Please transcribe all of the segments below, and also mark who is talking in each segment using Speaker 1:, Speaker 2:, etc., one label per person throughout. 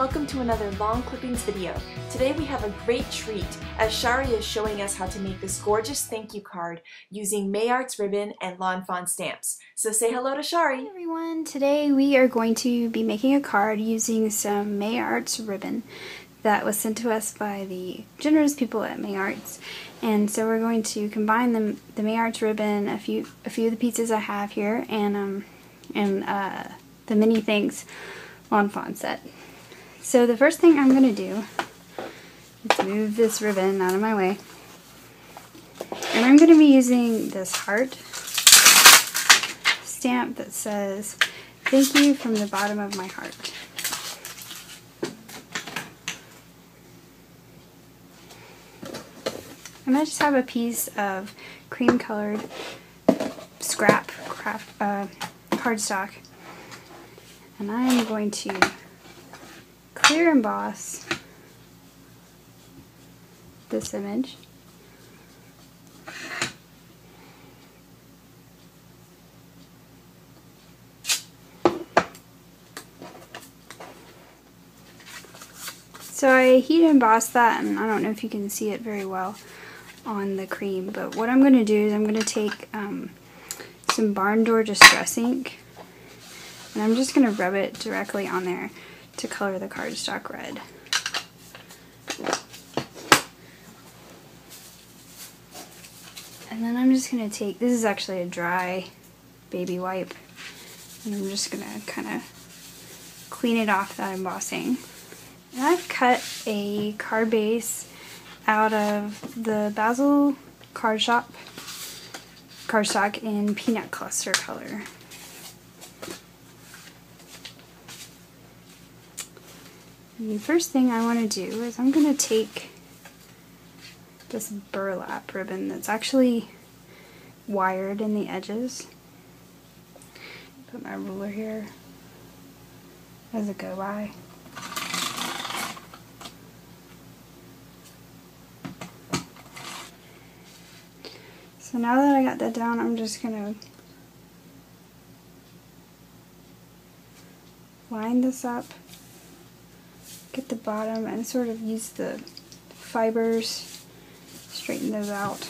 Speaker 1: welcome to another Lawn Clippings video. Today we have a great treat as Chari is showing us how to make this gorgeous thank you card using Mayart's ribbon and Lawn Fawn stamps. So say hello to Chari.
Speaker 2: Hi everyone, today we are going to be making a card using some Mayart's ribbon that was sent to us by the generous people at Mayart's. And so we're going to combine the Mayart's ribbon, a few of the pieces I have here, and the mini thanks Lawn Fawn set. So the first thing I'm going to do is move this ribbon out of my way. And I'm going to be using this heart stamp that says, "Thank you from the bottom of my heart." And I just have a piece of cream colored scrap cardstock. And I'm going to clear emboss this image. So I heat embossed that, and I don't know if you can see it very well on the cream, but what I'm going to do is I'm going to take some barn door distress ink, and I'm just going to rub it directly on there to color the cardstock red. And then I'm just going to take, this is actually a dry baby wipe, and I'm just going to kind of clean it off that embossing. And I've cut a card base out of the Basil cardstock in peanut cluster color. And the first thing I want to do is I'm going to take this burlap ribbon that's actually wired in the edges. Put my ruler here as a go by. So now that I got that down, I'm just going to line this up, get the bottom, and sort of use the fibers, straighten those out.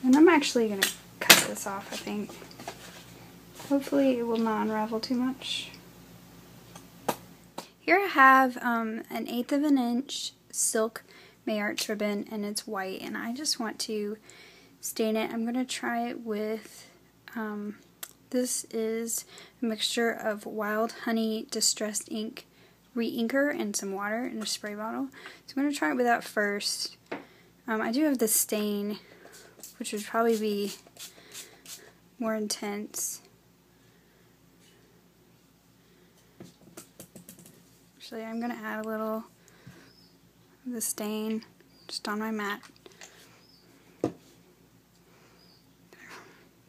Speaker 2: And I'm actually going to cut this off, I think. Hopefully it will not unravel too much. Here I have an 1/8 of an inch silk Mayart's ribbon, and it's white, and I just want to stain it. I'm going to try it with, this is a mixture of Wild Honey Distressed Ink re-inker and some water in a spray bottle. So I'm going to try it with that first. I do have the stain, which would probably be more intense. Actually, I'm going to add a little of the stain just on my mat.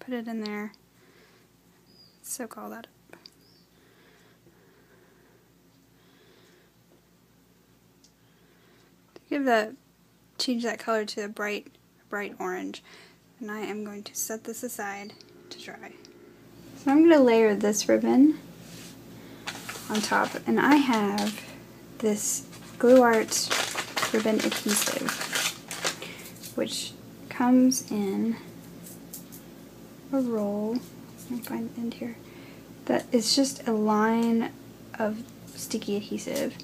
Speaker 2: Put it in there, soak all that up. Change that color to a bright orange, and I am going to set this aside to dry. So I'm going to layer this ribbon on top, and I have this Glue Arts ribbon adhesive, which comes in a roll. Let me find the end here. That is just a line of sticky adhesive,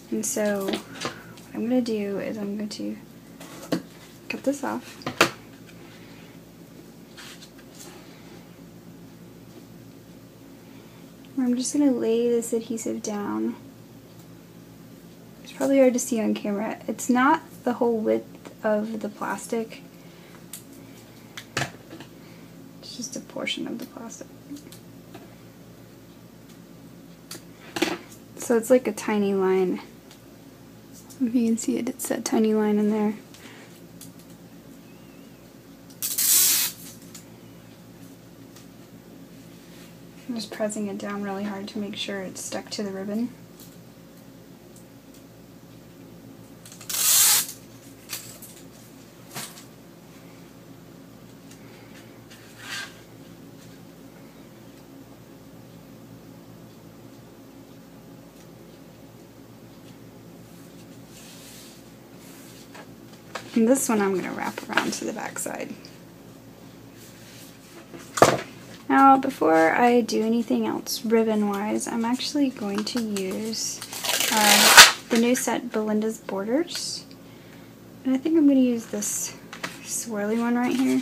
Speaker 2: and so what I'm going to do is I'm going to cut this off. I'm just going to lay this adhesive down. It's probably hard to see on camera. It's not the whole width of the plastic. It's just a portion of the plastic. So it's like a tiny line. If you can see it, it's that tiny line in there. I'm just pressing it down really hard to make sure it's stuck to the ribbon. And this one I'm going to wrap around to the back side. Now, before I do anything else ribbon-wise, I'm actually going to use the new set Belinda's Borders. And I think I'm going to use this swirly one right here.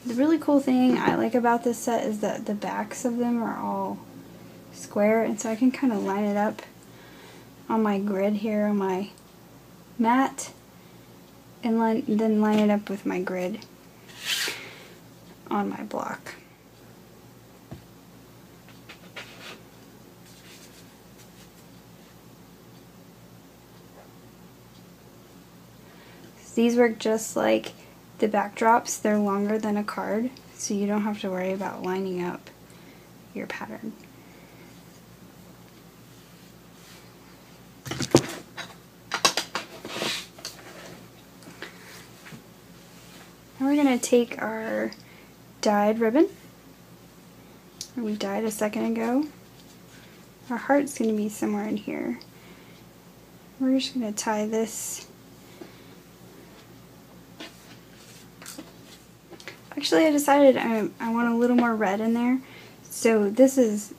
Speaker 2: The really cool thing I like about this set is that the backs of them are all square, and so I can kind of line it up on my grid here on my mat, and then line it up with my grid on my block. These work just like the backdrops. They're longer than a card, so you don't have to worry about lining up your pattern. Now we're going to take our dyed ribbon that we dyed a second ago. Our heart's going to be somewhere in here. We're just going to tie this. Actually, I decided I want a little more red in there. So this is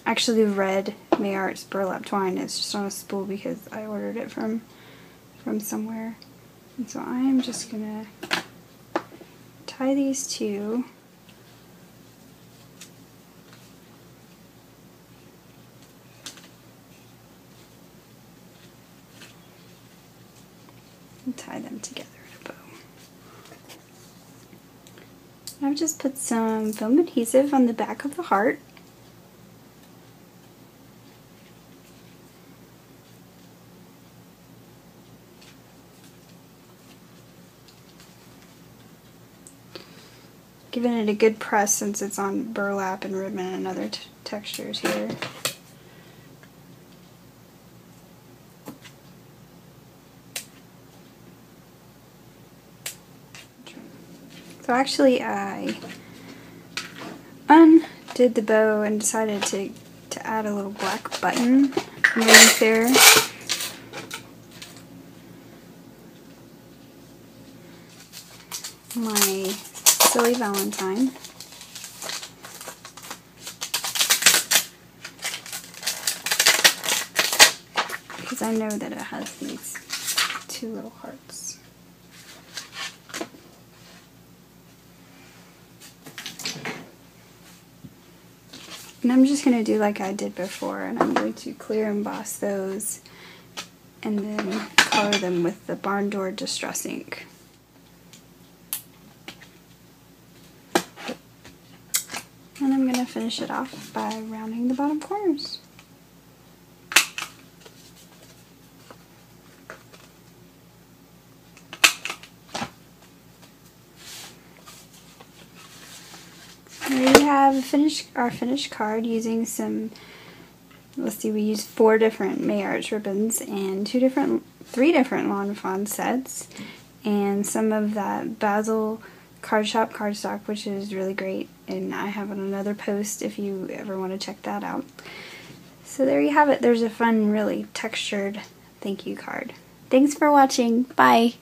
Speaker 2: actually red May Arts burlap twine. It's just on a spool because I ordered it from somewhere. And so I am just going to tie these two. And tie them together in a bow. I've just put some foam adhesive on the back of the heart. Giving it a good press since it's on burlap and ribbon and other textures here. So actually I undid the bow and decided to add a little black button underneath there. My Silly Valentine. Because I know that it has these two little hearts. And I'm just going to do like I did before, and I'm going to clear emboss those and then color them with the Barn Door Distress ink. And I'm going to finish it off by rounding the bottom corners. Here we have our finished card using some, let's see, we used 4 different May Arts ribbons and 3 different Lawn Fawn sets, and some of that Basil Card Shop cardstock, which is really great, and I have on another post if you ever want to check that out. So there you have it. There's a fun, really textured thank you card. Thanks for watching. Bye!